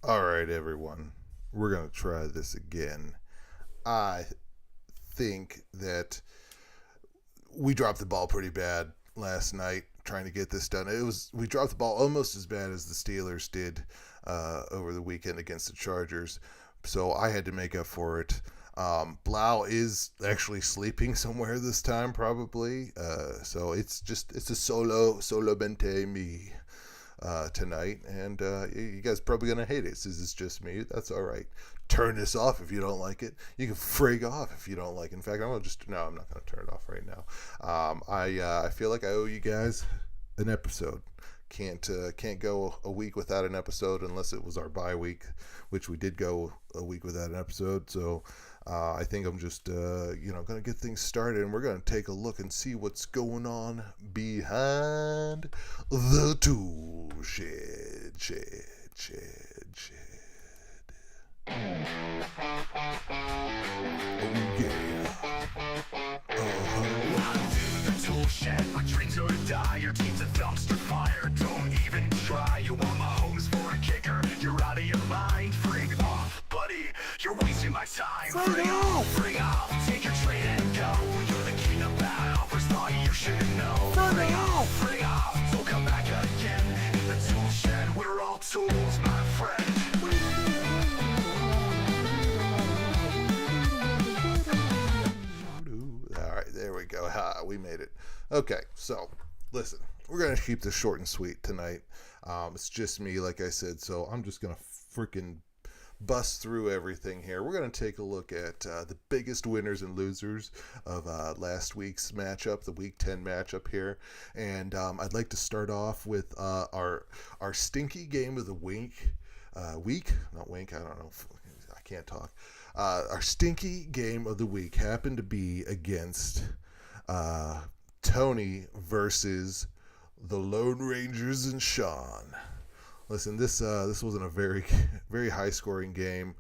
All right, everyone. We're going to try this again. I think that we dropped the ball pretty bad last night trying to get this done. We dropped the ball almost as bad as the Steelers did over the weekend against the Chargers. So I had to make up for it. Blau is actually sleeping somewhere this time, probably. So it's a solo bente me tonight, and you guys are probably gonna hate it since it's just me. That's all right. Turn this off if you don't like it. You can frig off if you don't like it. In fact, I'm not gonna turn it off right now. I feel like I owe you guys an episode. Can't go a week without an episode unless it was our bye week, which we did go a week without an episode. So I think I'm just gonna get things started, and we're gonna take a look and see what's going on behind the tool shed. Oh yeah. Welcome to the tool shed. My dreams are to die. Your team's a dumpster fire. Don't even try. You want my homes for a kicker? You're out of your mind. Frig off, buddy. You're wasting my time. Frig off. Take your trade and go. You're the king of bad offers. Thought you should know. Frig off. So come back again. In the tool shed, we're all tools, my friend. All right, there we go. We made it. Okay, so listen, we're gonna keep this short and sweet tonight. It's just me, like I said, so I'm just gonna freaking bust through everything here. We're gonna take a look at the biggest winners and losers of last week's matchup, the Week 10 matchup here, and I'd like to start off with our stinky game of the week. Not wink. I don't know. I can't talk. Our stinky game of the week happened to be against Tony versus the Lone Rangers and Sean. Listen, this wasn't a very very high scoring game.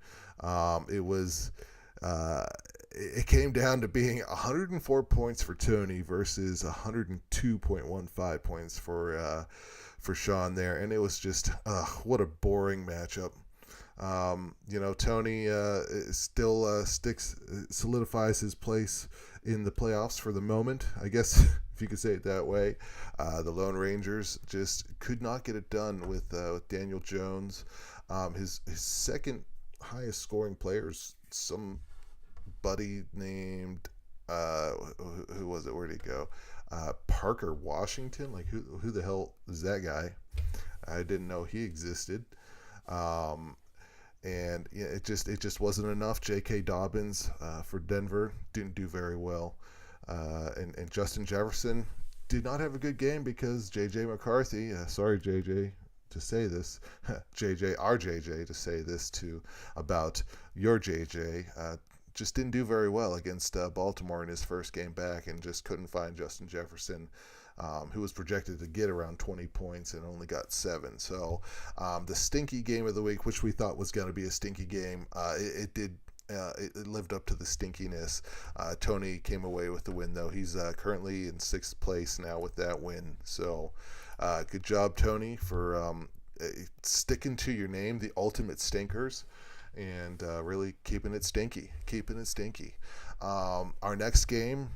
It came down to being 104 points for Tony versus 102.15 points for Sean there, and it was just what a boring matchup. Tony still solidifies his place in the playoffs for the moment, I guess, if you could say it that way. The Lone Rangers just could not get it done with Daniel Jones. His second highest scoring players, somebody named who was it? Where'd he go? Parker Washington. Like who the hell is that guy? I didn't know he existed. And yeah, it just wasn't enough. J.K. Dobbins for Denver didn't do very well, and Justin Jefferson did not have a good game because J.J. McCarthy. Sorry, J.J. to say this, our J.J. to say this to about your J.J. Just didn't do very well against Baltimore in his first game back, and just couldn't find Justin Jefferson. Who was projected to get around 20 points and only got 7. So the stinky game of the week, which we thought was going to be a stinky game, it lived up to the stinkiness. Tony came away with the win, though. He's currently in 6th place now with that win. So good job, Tony, for sticking to your name, the Ultimate Stinkers, and really keeping it stinky. Our next game.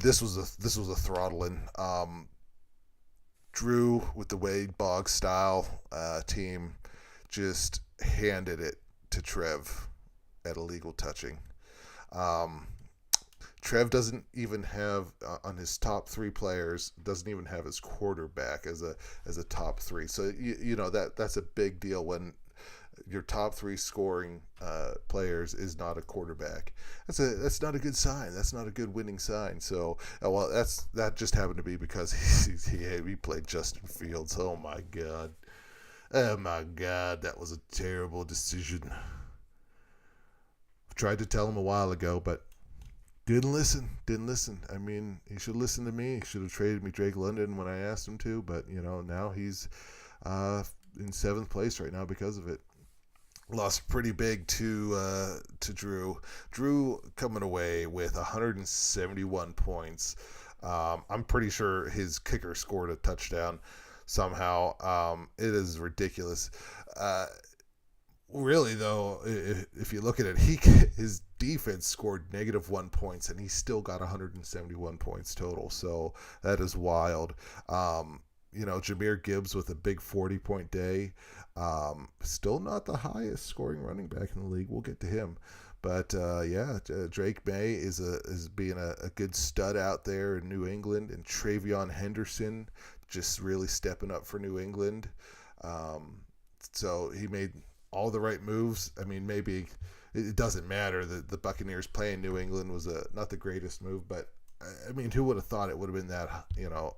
This was a throttling. Drew with the Wade Boggs style team just handed it to Trev at illegal touching. Trev doesn't even have on his top 3 players, doesn't even have his quarterback as a top 3. So that's a big deal when your top 3 scoring players is not a quarterback. That's not a good sign. That's not a good winning sign. So that just happened to be because he played Justin Fields. Oh my god, that was a terrible decision. I tried to tell him a while ago, but didn't listen. I mean, he should listen to me. He should have traded me Drake London when I asked him to, but now he's in 7th place right now because of it. Lost pretty big to Drew. Drew coming away with 171 points. I'm pretty sure his kicker scored a touchdown somehow. It is ridiculous. really though, if you look at it, his defense scored -1 points, and he still got 171 points total. So that is wild. Jahmyr Gibbs with a big 40-point day. Still not the highest scoring running back in the league. We'll get to him. But Drake May is being a good stud out there in New England, and Travion Henderson just really stepping up for New England. So he made all the right moves. I mean, maybe it doesn't matter that the Buccaneers playing New England was not the greatest move, but I mean, who would have thought it would have been that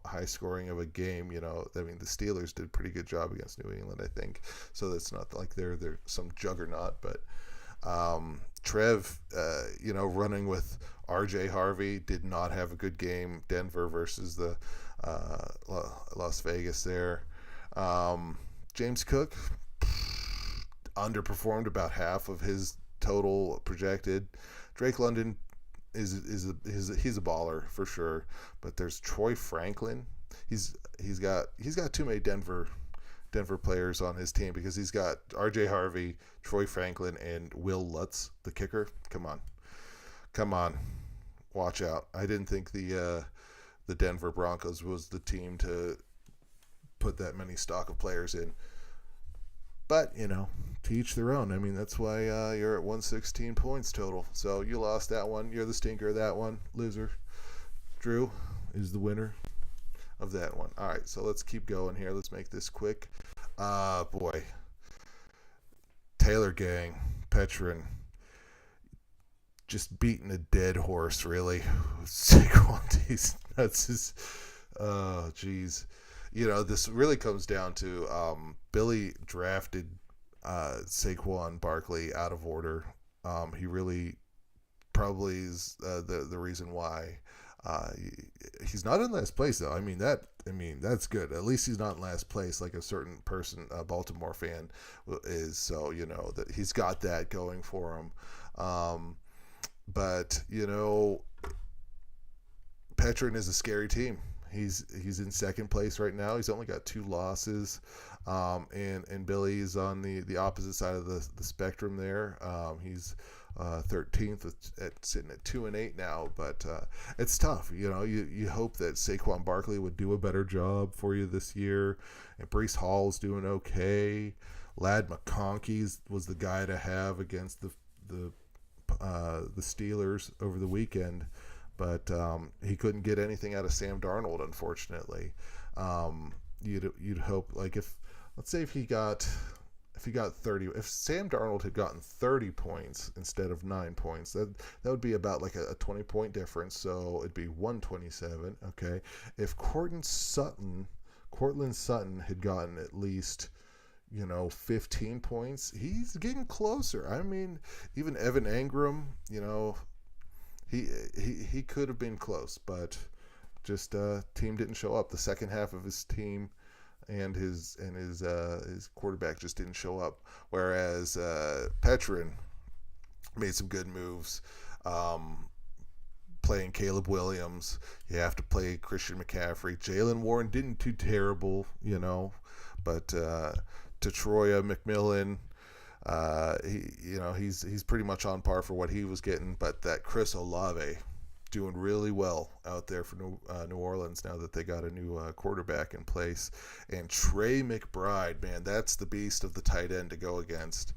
high scoring of a game? I mean, the Steelers did a pretty good job against New England, I think. So that's not like they're some juggernaut, but Trev, running with R.J. Harvey did not have a good game. Denver versus the Las Vegas there. James Cook underperformed about half of his total projected. Drake London he's a baller for sure, but there's Troy Franklin. He's got too many Denver players on his team, because he's got R.J. Harvey, Troy Franklin, and Will Lutz, the kicker. Come on, watch out. I didn't think the Denver Broncos was the team to put that many stock of players in. But, to each their own. I mean, that's why you're at 116 points total. So you lost that one. You're the stinker of that one. Loser. Drew is the winner of that one. All right, so let's keep going here. Let's make this quick. Boy. Taylor Gang, Petrin, just beating a dead horse, really. Saquon, that's his. Oh, geez. This really comes down to Billy drafted Saquon Barkley out of order. He really probably is the reason why he's not in last place, though. I mean, that's good. At least he's not in last place like a certain person, a Baltimore fan, is. So that he's got that going for him. But Petrin is a scary team. He's in second place right now. He's only got 2 losses, and Billy is on the opposite side of the spectrum there. He's 13th, sitting at 2-8 now, but it's tough. You hope that Saquon Barkley would do a better job for you this year, and Breece Hall's doing okay. Ladd McConkey was the guy to have against the Steelers over the weekend. But he couldn't get anything out of Sam Darnold, unfortunately. You'd hope, like, let's say if he got 30, if Sam Darnold had gotten 30 points instead of 9 points, that would be about like a 20-point difference. So it'd be 127. Okay, if Cortland Sutton had gotten at least 15 points, he's getting closer. I mean, even Evan Engram, He could have been close, but just team didn't show up. The second half of his team and his quarterback just didn't show up. Whereas Petrin made some good moves. Playing Caleb Williams, you have to play Christian McCaffrey. Jaylen Warren didn't do terrible, but Troya McMillan. He's pretty much on par for what he was getting, but that Chris Olave doing really well out there for New Orleans now that they got a new quarterback in place. And Trey McBride, man, that's the beast of the tight end to go against.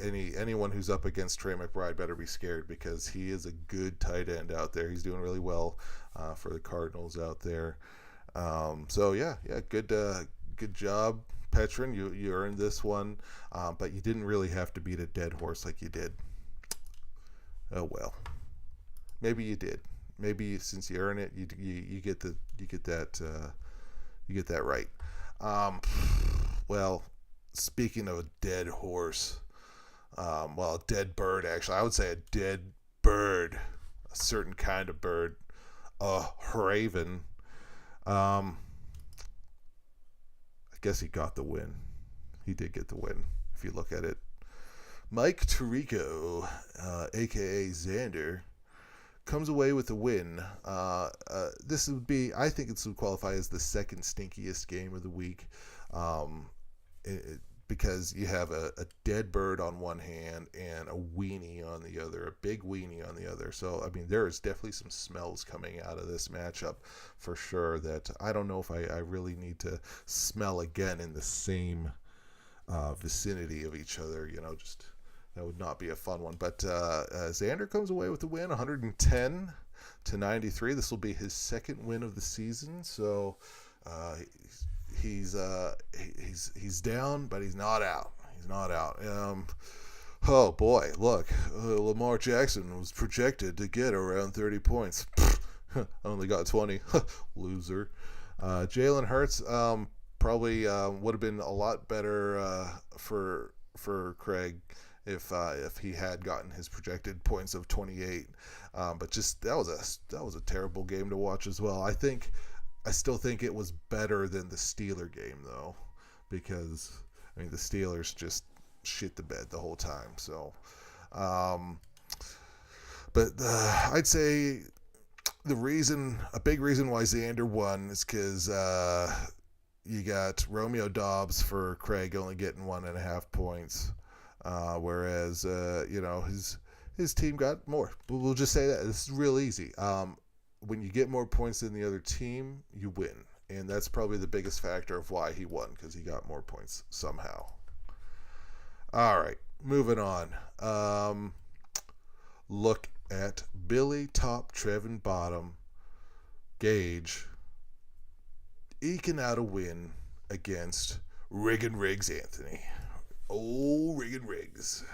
Anyone who's up against Trey McBride better be scared, because he is a good tight end out there. He's doing really well for the Cardinals out there. Good job, Petrin. You earned this one, but you didn't really have to beat a dead horse like you did. Oh well, maybe you did. Maybe since you earn it, you get that right. Well, speaking of a dead horse, a dead bird, actually, I would say a dead bird, a certain kind of bird, a raven. I guess he got the win. He did get the win, if you look at it. Mike Tirico, a.k.a. Xander, comes away with a win. I think this would qualify as the second stinkiest game of the week. because you have a dead bird on one hand and a weenie on the other, a big weenie on the other. So, I mean, there is definitely some smells coming out of this matchup for sure that I don't know if I really need to smell again in the same vicinity of each other. Just that would not be a fun one. But Xander comes away with the win, 110-93. This will be his second win of the season. So he's down, but he's not out. He's not out. Oh boy, look, Lamar Jackson was projected to get around 30 points. Only got 20. Loser. Jalen Hurts probably would have been a lot better for Craig if he had gotten his projected points of 28. But just that was a terrible game to watch as well. I still think it was better than the Steeler game though, because I mean the Steelers just shit the bed the whole time. So, but I'd say a big reason why Xander won is because you got Romeo Doubs for Craig only getting 1.5 points, whereas his team got more. We'll just say that it's real easy. When you get more points than the other team, you win, and that's probably the biggest factor of why he won, because he got more points somehow. All right, moving on. Look at Billy top, Trevin bottom, Gage eking out a win against Riggin Riggs Anthony. Oh, Riggin Riggs.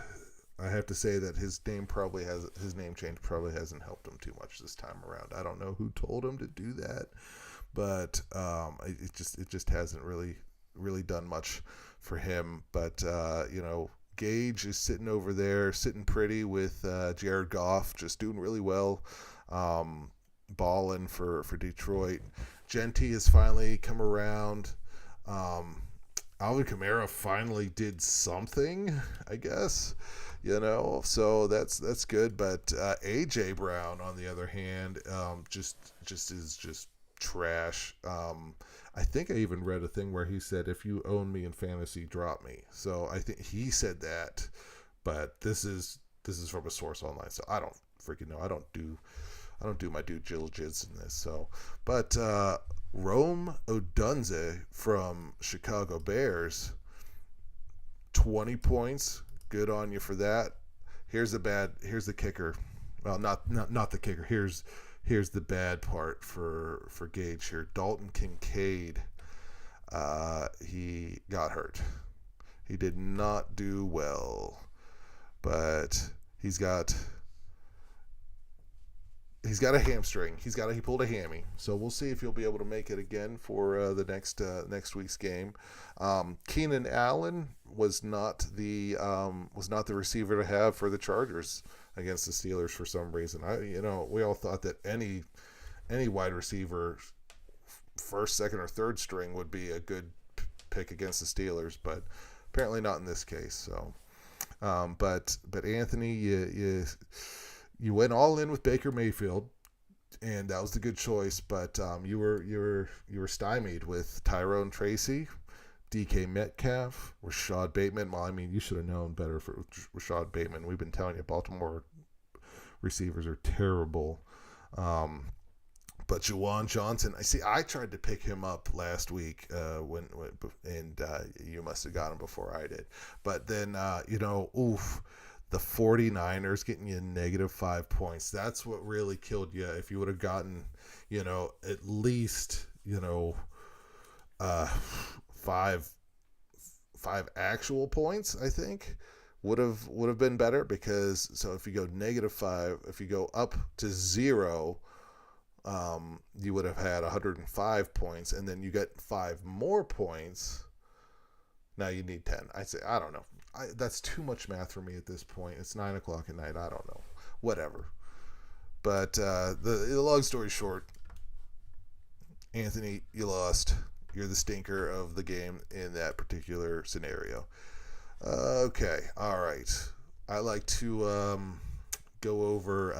I have to say that his name change probably hasn't helped him too much this time around. I don't know who told him to do that, but it just hasn't really done much for him. But Gage is sitting over there, sitting pretty with Jared Goff, just doing really well, balling for Detroit. Genty has finally come around. Alvin Kamara finally did something, I guess. So that's good. But AJ Brown, on the other hand, just is trash. I think I even read a thing where he said, "If you own me in fantasy, drop me." So I think he said that, but this is from a source online, so I don't freaking know. I don't do my due diligence in this. So, but Rome Odunze from Chicago Bears, 20 points. Good on you for that. Here's the kicker. Well, not the kicker. Here's the bad part for Gage here. Dalton Kincaid, he got hurt. He did not do well, but he's got a hamstring. He pulled a hammy. So we'll see if he'll be able to make it again for the next week's game. Keenan Allen was not the receiver to have for the Chargers against the Steelers for some reason. We all thought that any wide receiver, first, second, or third string would be a good pick against the Steelers, but apparently not in this case. So, but Anthony, you went all in with Baker Mayfield, and that was the good choice. But you were stymied with Tyrone Tracy, DK Metcalf, Rashad Bateman. Well, I mean, you should have known better for Rashad Bateman. We've been telling you Baltimore receivers are terrible. But Juwan Johnson, I tried to pick him up last week when you must have got him before I did. But then the 49ers getting you -5 points. That's what really killed you. If you would have gotten, at least, five actual points, I think would have been better, because so if you go -5, if you go up to 0, you would have had 105 points, and then you get 5 more points. Now you need 10. I don't know. That's too much math for me at this point. It's 9:00 at night. I don't know. Whatever. But the long story short, Anthony, you lost. You're the stinker of the game in that particular scenario. Okay. All right. I like to go over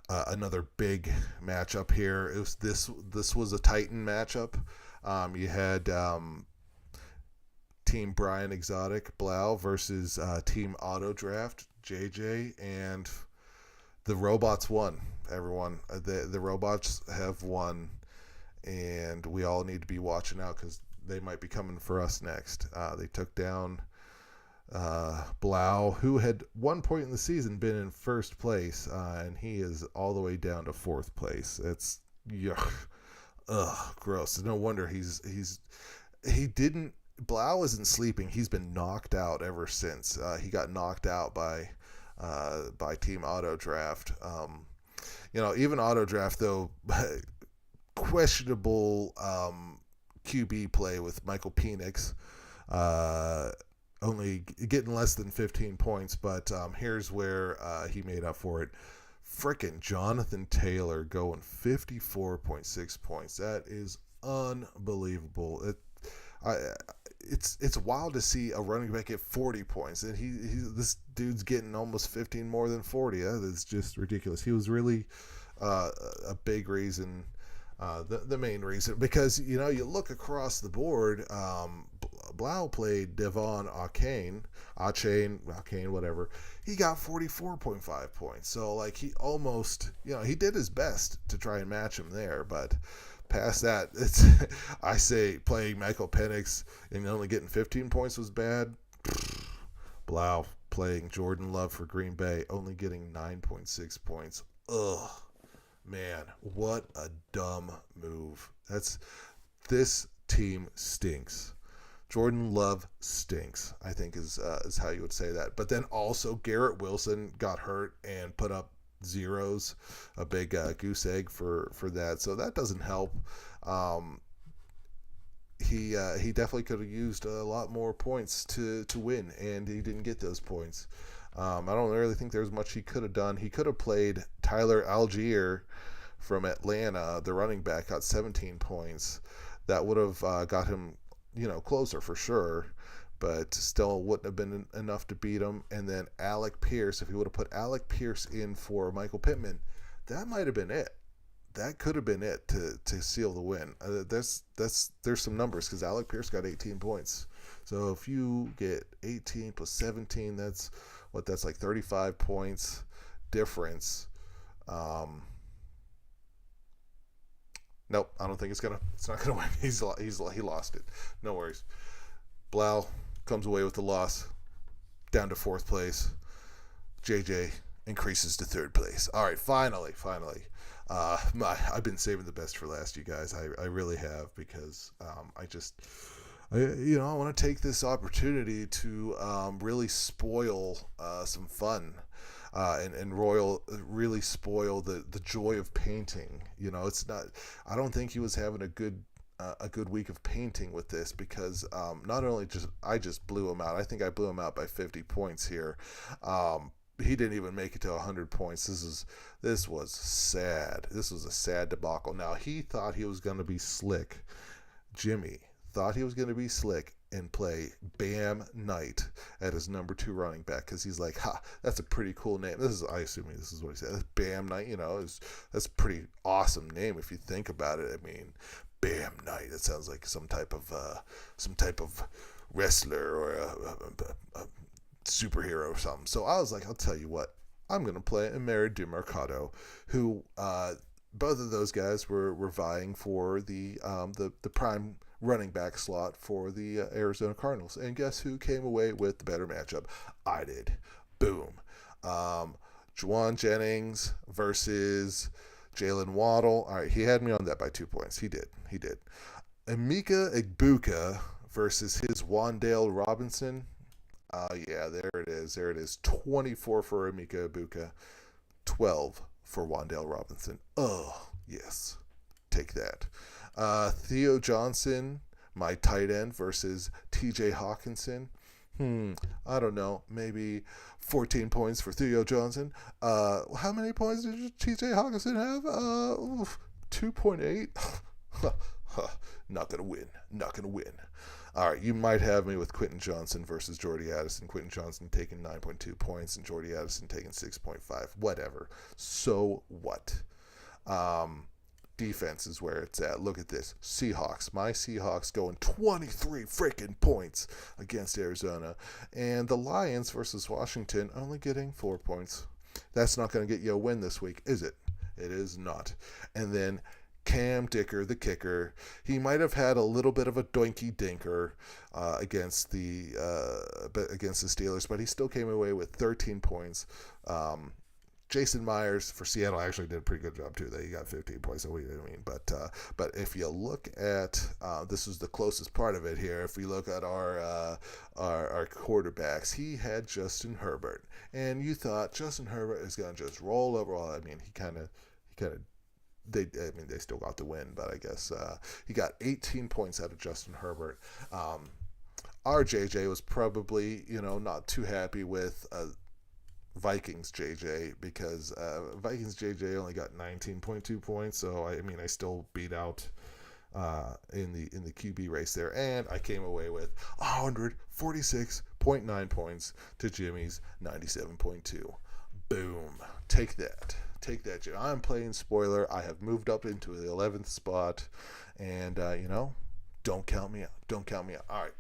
another big matchup here. This was a Titan matchup. You had Team Brian Exotic Blau versus Team Auto Draft JJ, and the robots won. Everyone, the robots have won, and we all need to be watching out because they might be coming for us next. They took down Blau, who had one point in the season been in first place, and he is all the way down to fourth place. It's yuck, gross. No wonder he didn't. Blau isn't sleeping. He's been knocked out ever since. He got knocked out by Team Auto Draft. Even Auto Draft though, questionable QB play with Michael Penix. Only getting less than 15 points, but here's where he made up for it. Frickin' Jonathan Taylor going 54.6 points. That is unbelievable. It's wild to see a running back get 40 points, and this dude's getting almost 15 more than 40. That is just ridiculous. He was really a big reason, the main reason, because you look across the board. Blau played Devon Achane, whatever. He got 44.5 points. So like he almost, he did his best to try and match him there, but past that, I say playing Michael Penix and only getting 15 points was bad. Blau playing Jordan Love for Green Bay, only getting 9.6 points. Ugh, man, what a dumb move. This team stinks. Jordan Love stinks, I think is how you would say that. But then also Garrett Wilson got hurt and put up zeros, a big goose egg for that. So that doesn't help. He definitely could have used a lot more points to win, and he didn't get those points. I don't really think there's much he could have done. He could have played Tyler Algier from Atlanta, the running back, got 17 points. That would have got him closer for sure, but still wouldn't have been enough to beat him. And then Alec Pierce, if he would have put Alec Pierce in for Michael Pittman, that might have been it. That could have been it to seal the win. There's some numbers, because Alec Pierce got 18 points. So if you get 18 plus 17, that's like 35 points difference. Nope, I don't think it's not gonna win. He lost it. No worries. Blau comes away with the loss, down to fourth place. JJ increases to third place. All right, finally. I've been saving the best for last, you guys. I really have, because I want to take this opportunity to really spoil some fun. And Royal really spoil the joy of painting. It's not. I don't think he was having a good week of painting with this, because not only I just blew him out. I think I blew him out by 50 points here. He didn't even make it to 100 points. This was sad. This was a sad debacle. Now he thought he was going to be slick. Jimmy thought he was going to be slick and play Bam Knight at his number 2 running back, because he's like, that's a pretty cool name. I assume this is what he said. Bam Knight, that's a pretty awesome name if you think about it. I mean, Bam Knight. It sounds like some type of wrestler or a superhero or something. So I was like, I'll tell you what, I'm gonna play Emery Demercado, who both of those guys were vying for the prime running back slot for the Arizona Cardinals. And guess who came away with the better matchup? I did. Boom. Juwan Jennings versus Jalen Waddle. All right, he had me on that by 2 points. He did. Emeka Egbuka versus his Wan'Dale Robinson. Yeah, there it is. 24 for Emeka Egbuka, 12 for Wan'Dale Robinson. Oh, yes. Take that. Theo Johnson, my tight end, versus TJ Hawkinson. I don't know. Maybe 14 points for Theo Johnson. How many points did TJ Hawkinson have? 2.8. Not gonna win. All right, you might have me with Quentin Johnson versus Jordy Addison. Quentin Johnson taking 9.2 points and Jordy Addison taking 6.5. Whatever. So what? defense is where it's at. Look at this. Seahawks. My Seahawks going 23 freaking points against Arizona. And the Lions versus Washington only getting 4 points. That's not going to get you a win this week, is it? It is not. And then Cam Dicker, the kicker, he might have had a little bit of a doinky dinker against the Steelers, but he still came away with 13 points. Jason Myers for Seattle actually did a pretty good job too. He got 15 points. So but if you look at this is the closest part of it here. If we look at our quarterbacks, he had Justin Herbert, and you thought Justin Herbert is going to just roll over. Well, I mean, they still got the win, but I guess he got 18 points out of Justin Herbert. Our JJ was probably not too happy with Vikings JJ because Vikings JJ only got 19.2 points, so I still beat out in the QB race there, and I came away with 146.9 points to Jimmy's 97.2. Boom! Take that, Jimmy. I'm playing spoiler. I have moved up into the 11th spot, and don't count me out. All right,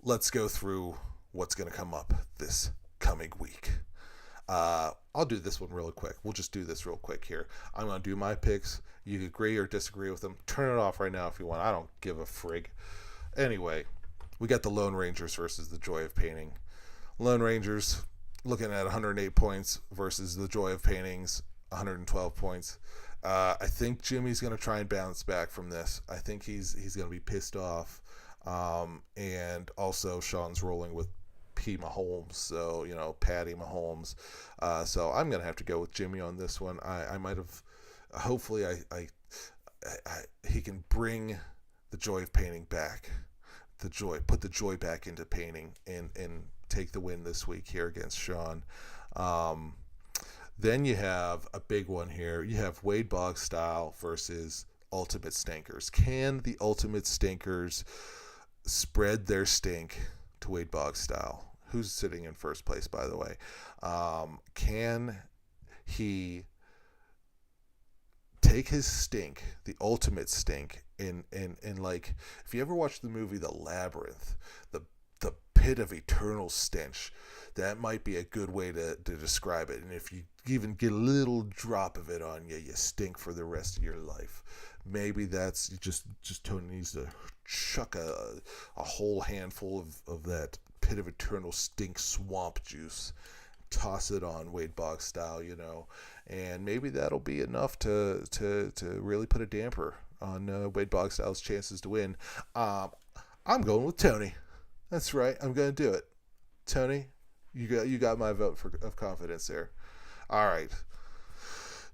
let's go through what's going to come up this coming week. I'll do this one real quick. We'll just do this real quick here. I'm going to do my picks. You agree or disagree with them. Turn it off right now if you want. I don't give a frig. Anyway, we got the Lone Rangers versus the Joy of Painting. Lone Rangers looking at 108 points versus the Joy of Paintings 112 points. I think Jimmy's going to try and bounce back from this. I think he's going to be pissed off. And also Sean's rolling with P. Mahomes, so Patty Mahomes. So I'm gonna have to go with Jimmy on this one. I might have, hopefully, he can bring the joy of painting back, put the joy back into painting, and take the win this week here against Sean. Then you have a big one here. You have Wade Boggs style versus Ultimate Stinkers. Can the Ultimate Stinkers spread their stink to Wade Boggs style? Who's sitting in first place, by the way? Can he take his stink, the ultimate stink, and like, if you ever watched the movie The Labyrinth, the pit of eternal stench, that might be a good way to describe it. And if you even get a little drop of it on you, you stink for the rest of your life. Maybe that's just Tony needs to chuck a whole handful of that pit of eternal stink swamp juice, toss it on Wade Boggs style, and maybe that'll be enough to really put a damper on Wade Boggs style's chances to win. I'm going with Tony. That's right. I'm going to do it. Tony, you got my vote of confidence there. All right.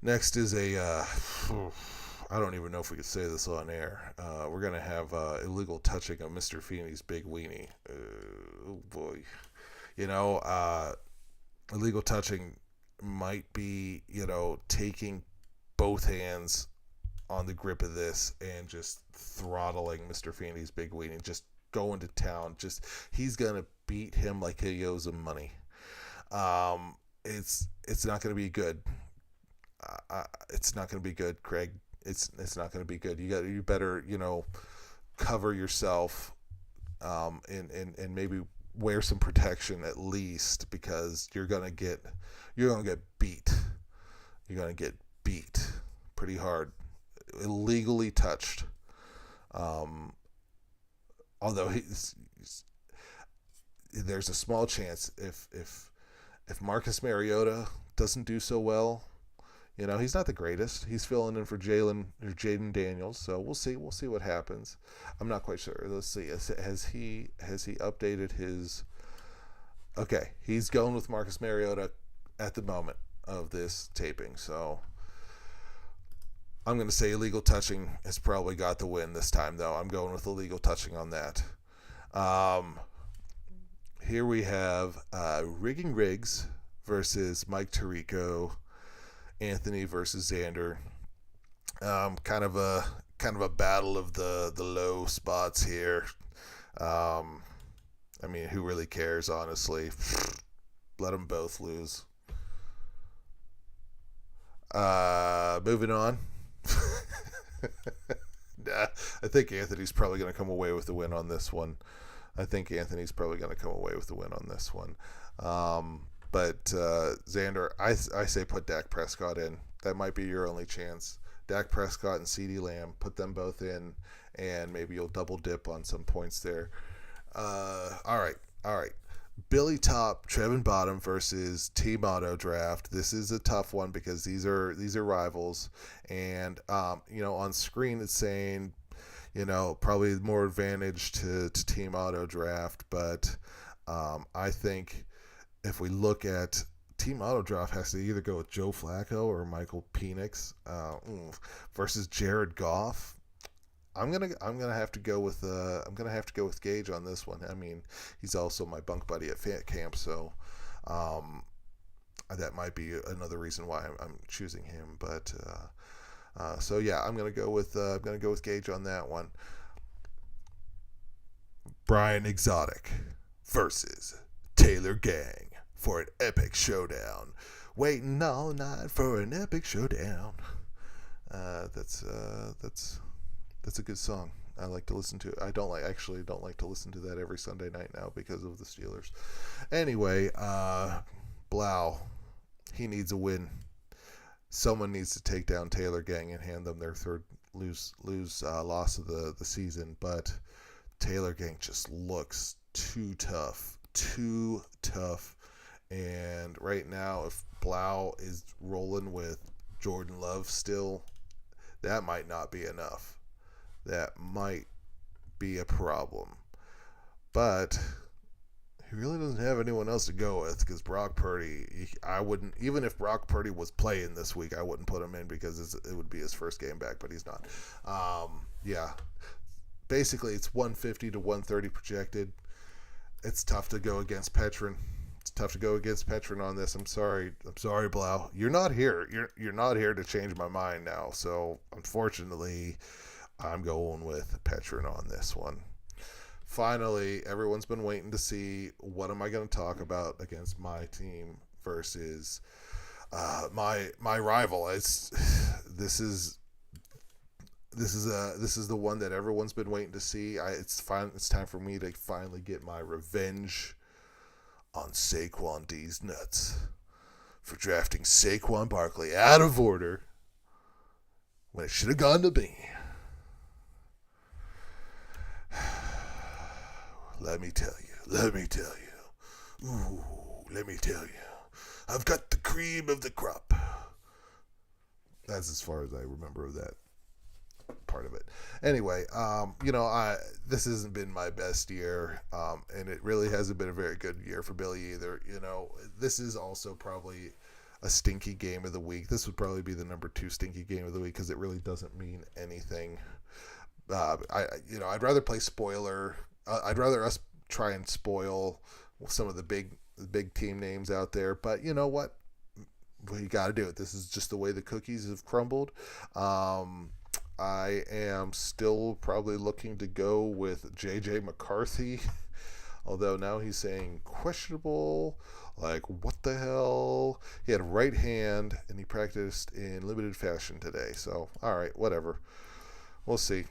Next is I don't even know if we could say this on air. We're going to have illegal touching of Mr. Feeney's big weenie. Oh, boy. Illegal touching might be, taking both hands on the grip of this and just throttling Mr. Feeney's big weenie, just going to town. He's going to beat him like he owes him money. It's not going to be good. It's not going to be good, Craig. It's not going to be good. You better cover yourself, and maybe wear some protection at least, because you're gonna get beat. You're gonna get beat pretty hard, illegally touched. Although there's a small chance if Marcus Mariota doesn't do so well. He's not the greatest. He's filling in for Jaden Daniels, so we'll see. We'll see what happens. I'm not quite sure. Let's see. Has he updated his? Okay, he's going with Marcus Mariota at the moment of this taping. So I'm going to say illegal touching has probably got the win this time, though. I'm going with illegal touching on that. Here we have Rigging Riggs versus Mike Tirico. Anthony versus Xander. Kind of a battle of the low spots here. Who really cares, honestly? Let them both lose. Moving on. I think Anthony's probably going to come away with the win on this one. But Xander, I say put Dak Prescott in. That might be your only chance. Dak Prescott and CeeDee Lamb, put them both in, and maybe you'll double dip on some points there. All right. Billy Top, Trevin Bottom versus Team Auto Draft. This is a tough one because these are rivals, and on screen it's saying, probably more advantage to Team Auto Draft, but I think if we look at Team Auto Draft has to either go with Joe Flacco or Michael Penix versus Jared Goff. I'm gonna have to go with Gage on this one. I mean, he's also my bunk buddy at Fat Camp, so that might be another reason why I'm choosing him. But so yeah, I'm gonna go with Gage on that one. Brian Exotic versus Taylor Gang for an epic showdown. Waiting all night for an epic showdown. That's a good song. I like to listen to it. I don't like to listen to that every Sunday night now because of the Steelers. Anyway, Blau, he needs a win. Someone needs to take down Taylor Gang and hand them their third loss of the season. But Taylor Gang just looks too tough. And right now, if Blau is rolling with Jordan Love still, that might not be enough. That might be a problem. But he really doesn't have anyone else to go with because Brock Purdy, I wouldn't, even if Brock Purdy was playing this week, I wouldn't put him in because it would be his first game back, but he's not. Yeah. Basically, it's 150 to 130 projected. It's tough to go against Petrin. On this. I'm sorry, Blau. You're not here. You're not here to change my mind now. So unfortunately, I'm going with Petrin on this one. Finally, everyone's been waiting to see what am I going to talk about against my team versus my rival. This is the one that everyone's been waiting to see. It's time for me to finally get my revenge on Saquon D's nuts for drafting Saquon Barkley out of order when it should have gone to me. Let me tell you. I've got the cream of the crop. That's as far as I remember of that part of it. Anyway, this hasn't been my best year, and it really hasn't been a very good year for Billy either. This is also probably a stinky game of the week. This would probably be the number 2 stinky game of the week because it really doesn't mean anything. I'd rather play spoiler. I'd rather us try and spoil some of the big team names out there. But you know what? We got to do it. This is just the way the cookies have crumbled. I am still probably looking to go with J.J. McCarthy, although now he's saying questionable. Like, what the hell? He had a right hand, and he practiced in limited fashion today. So, all right, whatever. We'll see.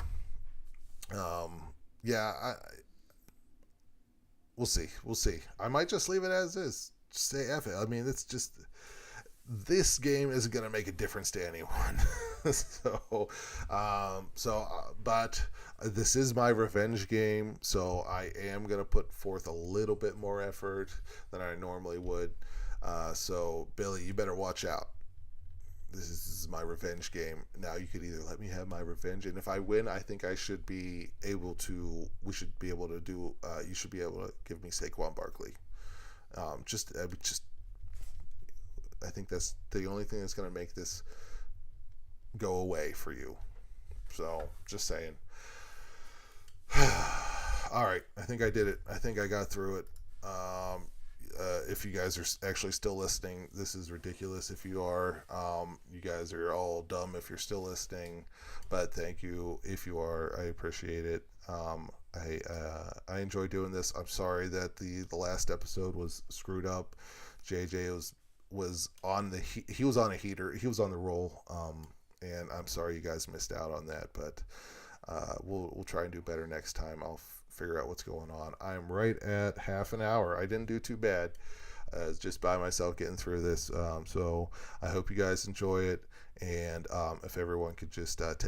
We'll see. I might just leave it as is. Just say F it. I mean, it's just... This game isn't going to make a difference to anyone. But this is my revenge game, so I am going to put forth a little bit more effort than I normally would. So, Billy, you better watch out. This is my revenge game. Now, you could either let me have my revenge, and if I win, I think I should be able to. You should be able to give me Saquon Barkley. I think that's the only thing that's going to make this go away for you. So, just saying. All right. I think I did it. I think I got through it. If you guys are actually still listening, this is ridiculous. If you are, you guys are all dumb if you're still listening. But thank you if you are. I appreciate it. I enjoy doing this. I'm sorry that the last episode was screwed up. JJ was on he was on a heater. He was on the roll. And I'm sorry you guys missed out on that. But we'll try and do better next time. I'll figure out what's going on. I'm right at half an hour. I didn't do too bad. Just by myself getting through this. So I hope you guys enjoy it. And if everyone could just take